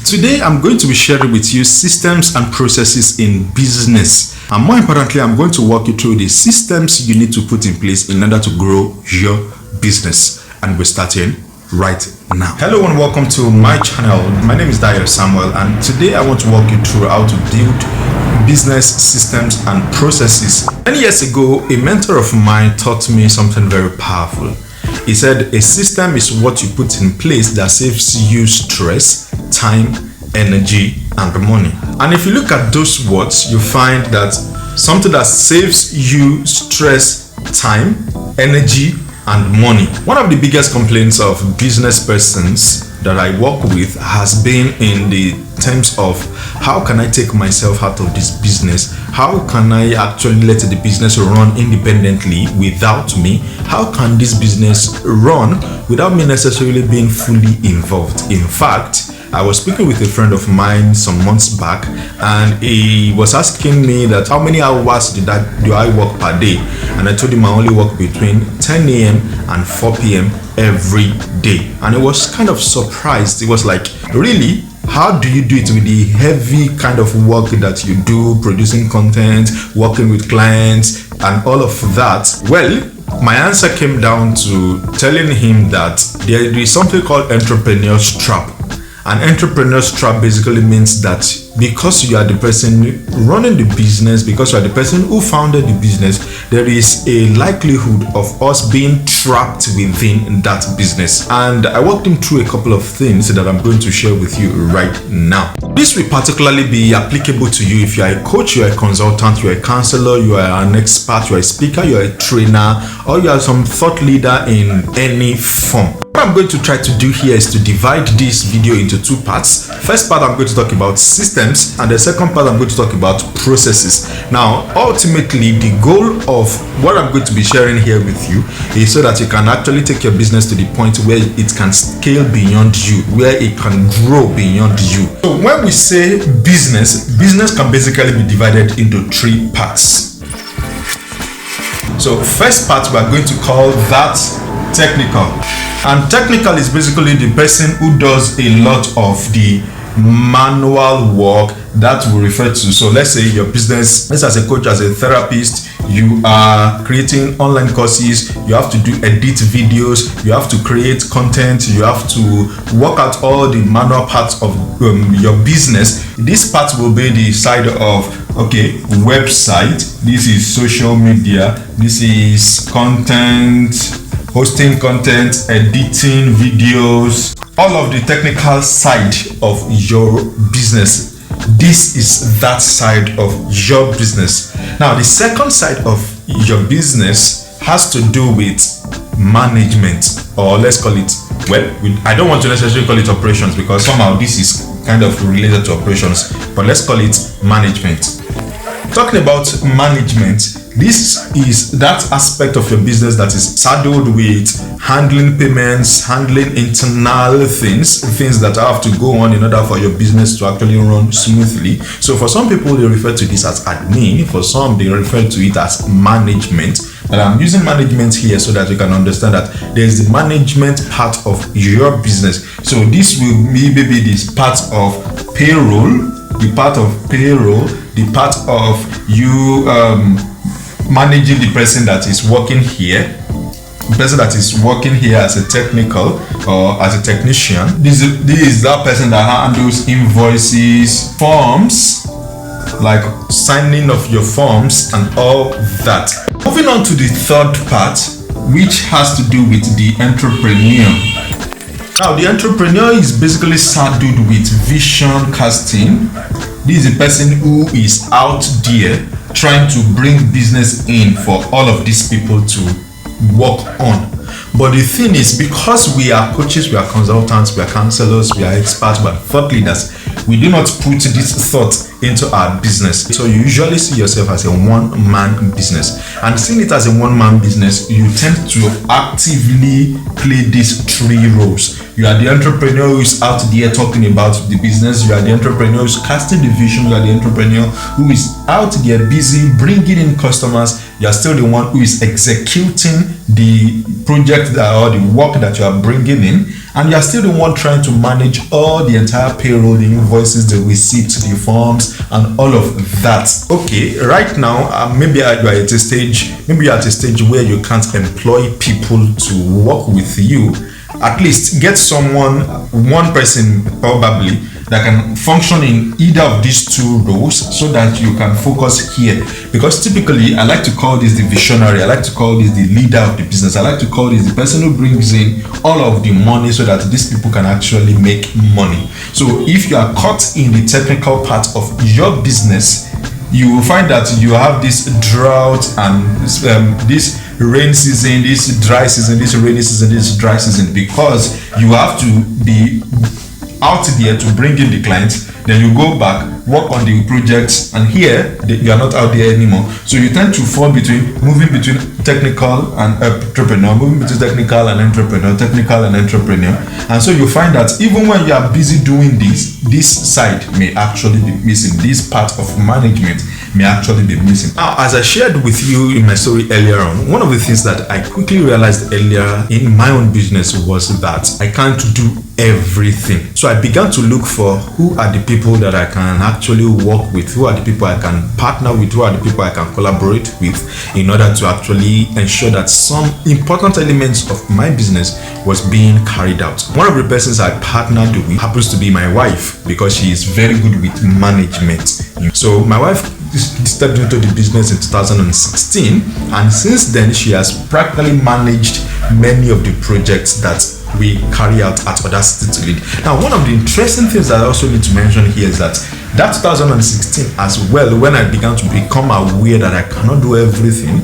Today, I'm going to be sharing with you systems and processes in business. And more importantly, I'm going to walk you through the systems you need to put in place in order to grow your business. And we're starting right now. Hello and welcome to my channel. My name is Dayo Samuel, and today I want to walk you through how to build business systems and processes. Many years ago, a mentor of mine taught me something very powerful. He said, a system is what you put in place that saves you stress, time, energy, and money. And if you look at those words, you find that something that saves you stress, time, energy, and money. One of the biggest complaints of business persons that I work with has been in the terms of how can I take myself out of this business? How can I actually let the business run independently without me? How can this business run without me necessarily being fully involved? In fact, I was speaking with a friend of mine some months back, and he was asking me that how many hours do I work per day, and I told him I only work between 10 a.m. and 4 p.m. every day. And I was kind of surprised. It was like, really? How do you do it with the heavy kind of work that you do, producing content, working with clients, and all of that? Well, my answer came down to telling him that there is something called entrepreneur's trap. An entrepreneur's trap basically means that because you are the person running the business, because you are the person who founded the business, there is a likelihood of us being trapped within that business. And I walked him through a couple of things that I'm going to share with you right now. This will particularly be applicable to you if you are a coach, you are a consultant, you are a counselor, you are an expert, you are a speaker, you are a trainer, or you are some thought leader in any form. What I'm going to try to do here is to divide this video into two parts. First part, I'm going to talk about systems, and the second part, I'm going to talk about processes. Now, ultimately, the goal of what I'm going to be sharing here with you is so that you can actually take your business to the point where it can scale beyond you, where it can grow beyond you. So when we say business can basically be divided into three parts. So first part, we're going to call that technical. And technical is basically the person who does a lot of the manual work that we refer to. So let's say your business, as a coach, as a therapist, you are creating online courses, you have to do edit videos, you have to create content, you have to work out all the manual parts of your business. This part will be the side of, okay, website, this is social media, this is content, hosting content, editing videos, all of the technical side of your business. This is that side of your business. Now, the second side of your business has to do with management, or let's call it, well, I don't want to necessarily call it operations because somehow this is kind of related to operations, but let's call it management. Talking about management, this is that aspect of your business that is saddled with handling payments, handling internal things that have to go on in order for your business to actually run smoothly. So for some people, they refer to this as admin. For some, they refer to it as management. And I'm using management here so that you can understand that there is the management part of your business. So this will maybe be this part of payroll, the part of you managing the person that is working here, as a technical or as a technician. This is that person that handles invoices, forms, like signing of your forms and all that. Moving on to the third part, which has to do with the entrepreneur. Now, the entrepreneur is basically saddled with vision casting. This is a person who is out there trying to bring business in for all of these people to work on. But the thing is, because we are coaches, we are consultants, we are counselors, we are experts, we are thought leaders, we do not put this thought into our business. So you usually see yourself as a one-man business. And seeing it as a one-man business, you tend to actively play these three roles. You are the entrepreneur who is out there talking about the business. You are the entrepreneur who is casting the vision. You are the entrepreneur who is out there busy bringing in customers. You are still the one who is executing the project or the work that you are bringing in. and you're still the one trying to manage all the entire payroll, the invoices, the receipts, the forms, and all of that. Okay, right now, maybe you're at a stage where you can't employ people to work with you. At least get one person probably that can function in either of these two roles so that you can focus here. Because typically, I like to call this the visionary, I like to call this the leader of the business, I like to call this the person who brings in all of the money so that these people can actually make money. So if you are caught in the technical part of your business, you will find that you have this drought and this rain season, this dry season, this rainy season, this dry season, because you have to be out there to bring in the clients, then you go back, work on the projects, and here you are not out there anymore. So you tend to fall moving between technical and entrepreneur, technical and entrepreneur. And so you find that even when you are busy doing this side may actually be missing. This part of management may actually be missing. Now, as I shared with you in my story earlier on, one of the things that I quickly realized earlier in my own business was that I can't do everything. So I began to look for who are the people that I can actually work with, who are the people I can partner with, who are the people I can collaborate with in order to actually ensure that some important elements of my business was being carried out. One of the persons I partnered with happens to be my wife, because she is very good with management. So my wife stepped into the business in 2016, and since then she has practically managed many of the projects that we carry out at Audacity to Lead. Now, one of the interesting things that I also need to mention here is that 2016 as well, when I began to become aware that I cannot do everything,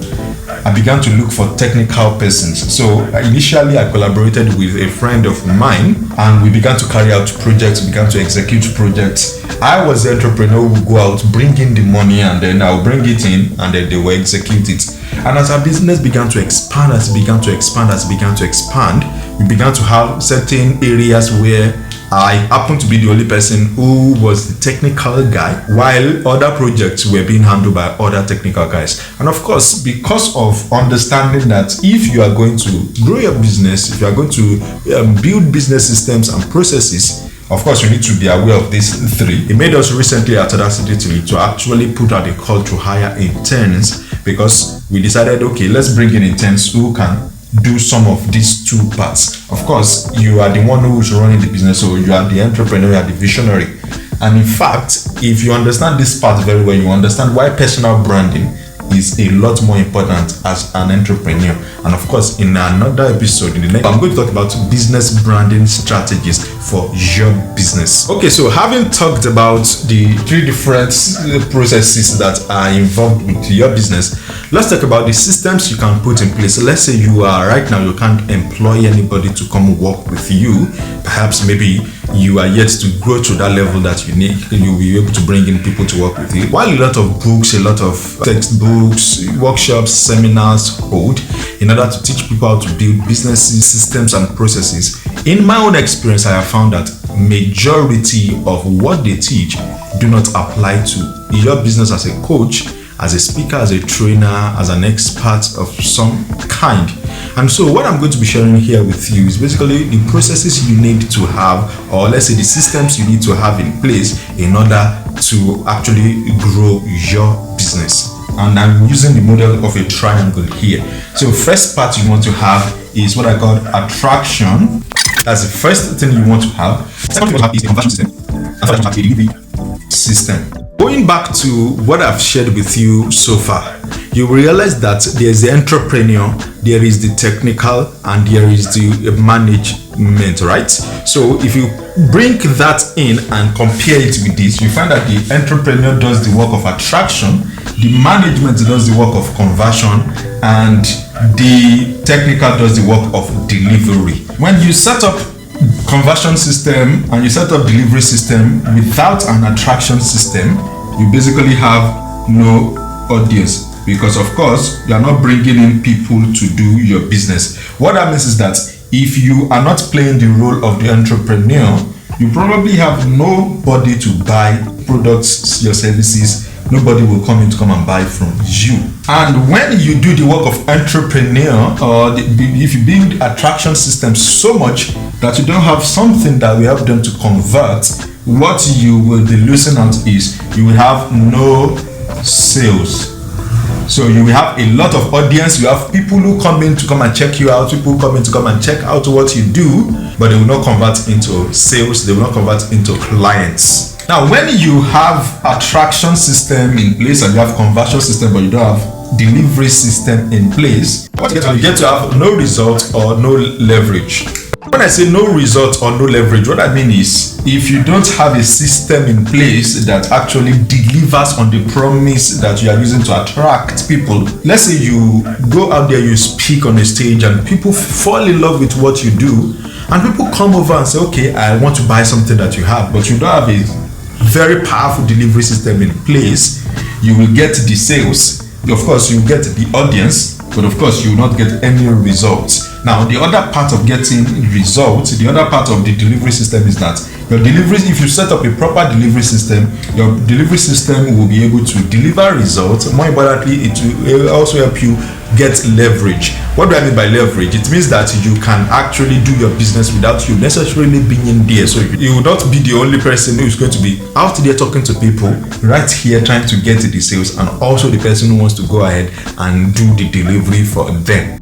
I began to look for technical persons. So initially I collaborated with a friend of mine, and we began to carry out projects, began to execute projects. I was the entrepreneur who would go out, bring in the money, and then I'll bring it in, and then they will execute it. And as our business began to expand, we began to have certain areas where I happened to be the only person who was the technical guy, while other projects were being handled by other technical guys. And of course, because of understanding that if you are going to grow your business, if you are going to build business systems and processes, of course, you need to be aware of these three. It made us recently at Audacity to actually put out a call to hire interns, because we decided, okay, let's bring in interns who can do some of these two parts. Of course, you are the one who is running the business, so you are the entrepreneur, you are the visionary. And in fact, if you understand this part very well, you understand why personal branding is a lot more important as an entrepreneur. And of course, in another episode, I'm going to talk about business branding strategies for your business. Okay, so having talked about the three different processes that are involved with your business, let's talk about the systems you can put in place. So let's say you can't employ anybody to come work with you. Perhaps maybe you are yet to grow to that level that you need. You'll be able to bring in people to work with you. While a lot of books, a lot of textbooks, workshops, seminars hold in order to teach people how to build businesses, systems, and processes, in my own experience, I have found that majority of what they teach do not apply to your business as a coach, as a speaker, as a trainer, as an expert of some kind. And so what I'm going to be sharing here with you is basically the processes you need to have, or let's say the systems you need to have in place in order to actually grow your business. And I'm using the model of a triangle here. So first part you want to have is what I call attraction. That's the first thing you want to have. Second thing you want to have is a conversion system. And third you have a delivery system. Going back to what I've shared with you so far, you realize that there's the entrepreneur, there is the technical, and there is the management, right? So if you bring that in and compare it with this, you find that the entrepreneur does the work of attraction, the management does the work of conversion, and the technical does the work of delivery. When you set up conversion system and you set up delivery system without an attraction system, you basically have no audience, because of course you are not bringing in people to do your business. What that means is that if you are not playing the role of the entrepreneur, you probably have nobody to buy products, your services. Nobody will come and buy from you. And when you do the work of entrepreneur, or if you build attraction systems so much that you don't have something that will help them to convert, what you will be losing out is you will have no sales. So you will have a lot of audience, you have people who come in to come and check you out, people who come in to come and check out what you do, but they will not convert into sales, they will not convert into clients. Now, when you have attraction system in place and you have conversion system, but you don't have delivery system in place, what you get to have no result or no leverage. When I say no result or no leverage, what I mean is if you don't have a system in place that actually delivers on the promise that you are using to attract people. Let's say you go out there, you speak on a stage and people fall in love with what you do, and people come over and say, okay, I want to buy something that you have, but you don't have a very powerful delivery system in place. You will get the sales, of course you will get the audience, but of course you will not get any results. Now, the other part of getting results, the other part of the delivery system is that your delivery, if you set up a proper delivery system, your delivery system will be able to deliver results. More importantly, it will also help you get leverage. What do I mean by leverage? It means that you can actually do your business without you necessarily being in there. So you will not be the only person who is going to be out there talking to people, right here trying to get the sales, and also the person who wants to go ahead and do the delivery for them.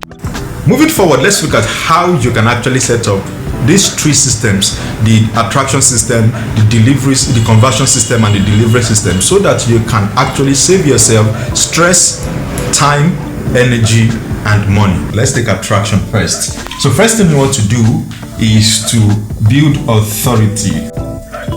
Moving forward, let's look at how you can actually set up these three systems: the attraction system, the deliveries, the conversion system, and the delivery system, so that you can actually save yourself stress, time, energy, and money. Let's take attraction first. So first thing you want to do is to build authority.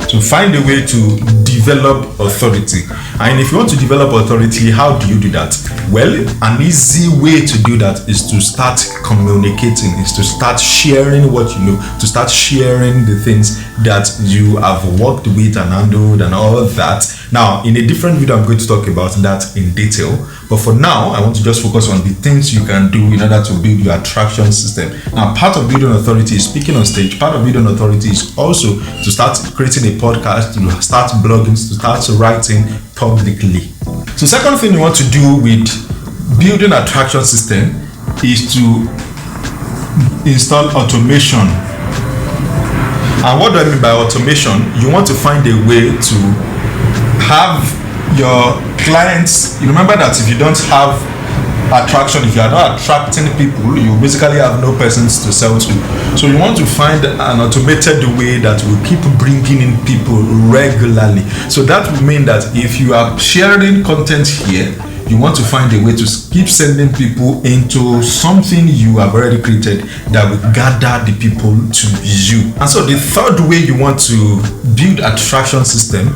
To find a way to develop authority. And if you want to develop authority, how do you do that? Well, an easy way to do that is to start communicating, is to start sharing what you know, to start sharing the things that you have worked with and handled and all that. Now, in a different video, I'm going to talk about that in detail. But for now, I want to just focus on the things you can do in order to build your attraction system. Now, part of building authority is speaking on stage. Part of building authority is also to start creating a podcast, to start blogging, to start writing publicly. So second thing you want to do with building attraction system is to install automation. And what do I mean by automation? You want to find a way to have your clients. You remember that if you don't have attraction, if you are not attracting people, you basically have no persons to sell to. So you want to find an automated way that will keep bringing in people regularly. So that will mean that if you are sharing content here, you want to find a way to keep sending people into something you have already created that will gather the people to you. And so the third way you want to build attraction system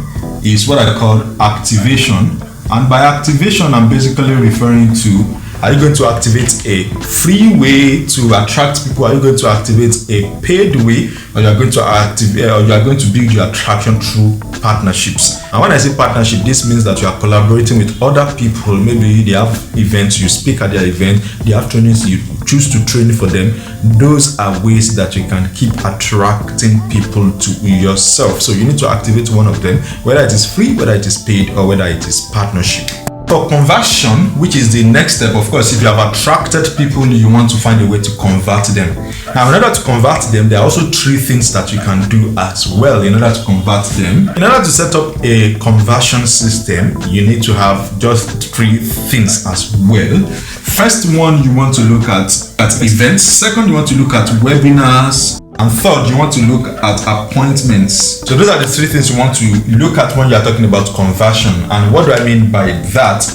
is what I call activation. And by activation, I'm basically referring to, are you going to activate a free way to attract people? Are you going to activate a paid way? Or you are going to activate, or you are going to build your attraction through partnerships? And when I say partnership, this means that you are collaborating with other people. Maybe they have events, you speak at their event, they have trainings, you choose to train for them. Those are ways that you can keep attracting people to yourself. So you need to activate one of them, whether it is free, whether it is paid, or whether it is partnership. For conversion, which is the next step, of course, if you have attracted people, you want to find a way to convert them. Now, in order to convert them, there are also three things that you can do as well in order to convert them. In order to set up a conversion system, you need to have just three things as well. First one, you want to look at events. Second, you want to look at webinars. And third, you want to look at appointments. So those are the three things you want to look at when you're talking about conversion. And what do I mean by that?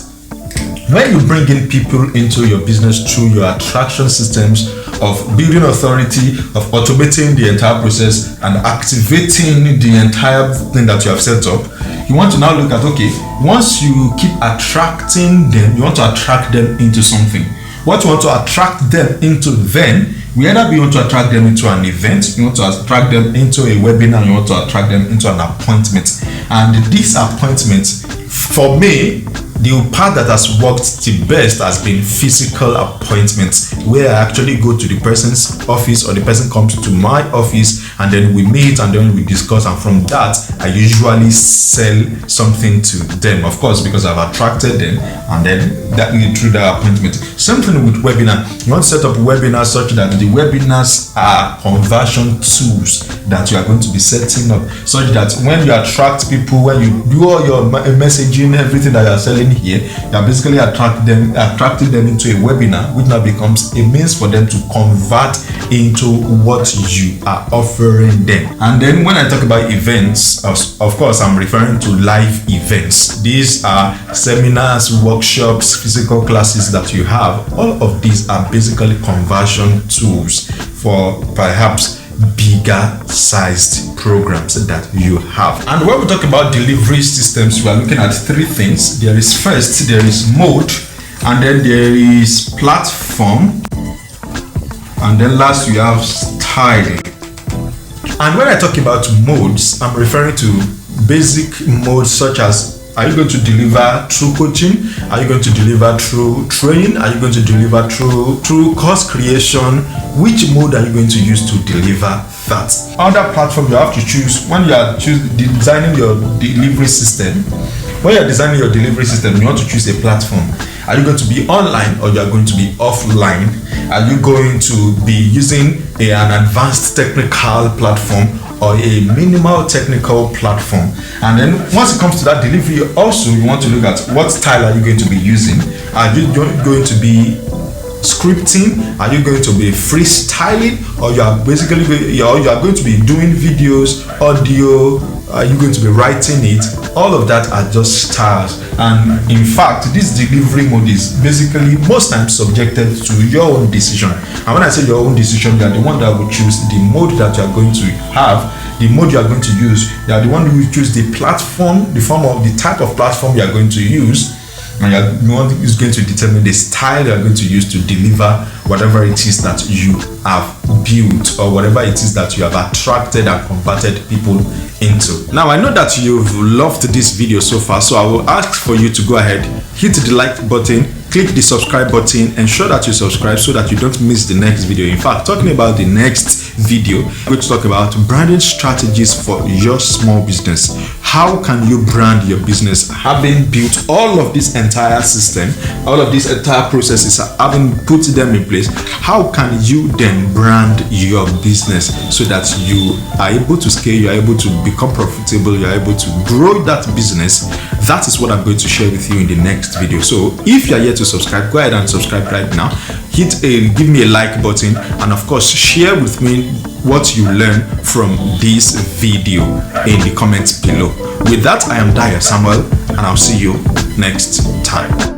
When you bring in people into your business through your attraction systems of building authority, of automating the entire process and activating the entire thing that you have set up, you want to now look at, okay, once you keep attracting them, you want to attract them into something. What you want to attract them into then, we either you want to attract them into an event, you want to attract them into a webinar, you want to attract them into an appointment. And these appointments, for me, the part that has worked the best has been physical appointments, where I actually go to the person's office or the person comes to my office and then we meet and then we discuss, and from that I usually sell something to them, of course, because I've attracted them, and then that through the appointment. Same thing with webinar. You want to set up webinars such that the webinars are conversion tools that you are going to be setting up, such that when you attract people, when you do all your messaging, everything that you are selling here, you are basically attracting them into a webinar, which now becomes a means for them to convert into what you are offering them. And then when I talk about events, of course I'm referring to live events. These are seminars, workshops, physical classes that you have. All of these are basically conversion tools for perhaps bigger sized programs that you have. And when we talk about delivery systems, we are looking at three things. There is mode, and then there is platform, and then last we have style. And when I talk about modes, I'm referring to basic modes such as, are you going to deliver through coaching? Are you going to deliver through training? Are you going to deliver through course creation? Which mode are you going to use to deliver that? Other platform you have to choose when you are designing your delivery system. When you are designing your delivery system, you want to choose a platform. Are you going to be online or you are going to be offline? Are you going to be using an advanced technical platform or a minimal technical platform? And then once it comes to that delivery, also you want to look at what style are you going to be using. Are you going to be scripting? Are you going to be freestyling, or you are basically you are going to be doing videos, audio? Are you going to be writing it? All of that are just styles, and in fact this delivery mode is basically most times subjected to your own decision. And when I say your own decision, you are the one that will choose the mode that you are going to have, the mode you are going to use. You are the one who will choose the platform, the form of the type of platform you are going to use, and you are the one who is going to determine the style you are going to use to deliver whatever it is that you have built or whatever it is that you have attracted and converted people into. Now I know that you've loved this video so far, so I will ask for you to go ahead, hit the like button, click the subscribe button, ensure that you subscribe so that you don't miss the next video. In fact, talking about the next video, we're going to talk about branding strategies for your small business. How can you brand your business having built all of this entire system, all of these entire processes, having put them in place? How can you then brand your business so that you are able to scale, you are able to become profitable, you are able to grow that business? That is what I'm going to share with you in the next video. So if you are yet to subscribe, go ahead and subscribe right now. Give me a like button, and of course share with me what you learned from this video in the comments below. With that, I am Dayo Samuel, and I'll see you next time.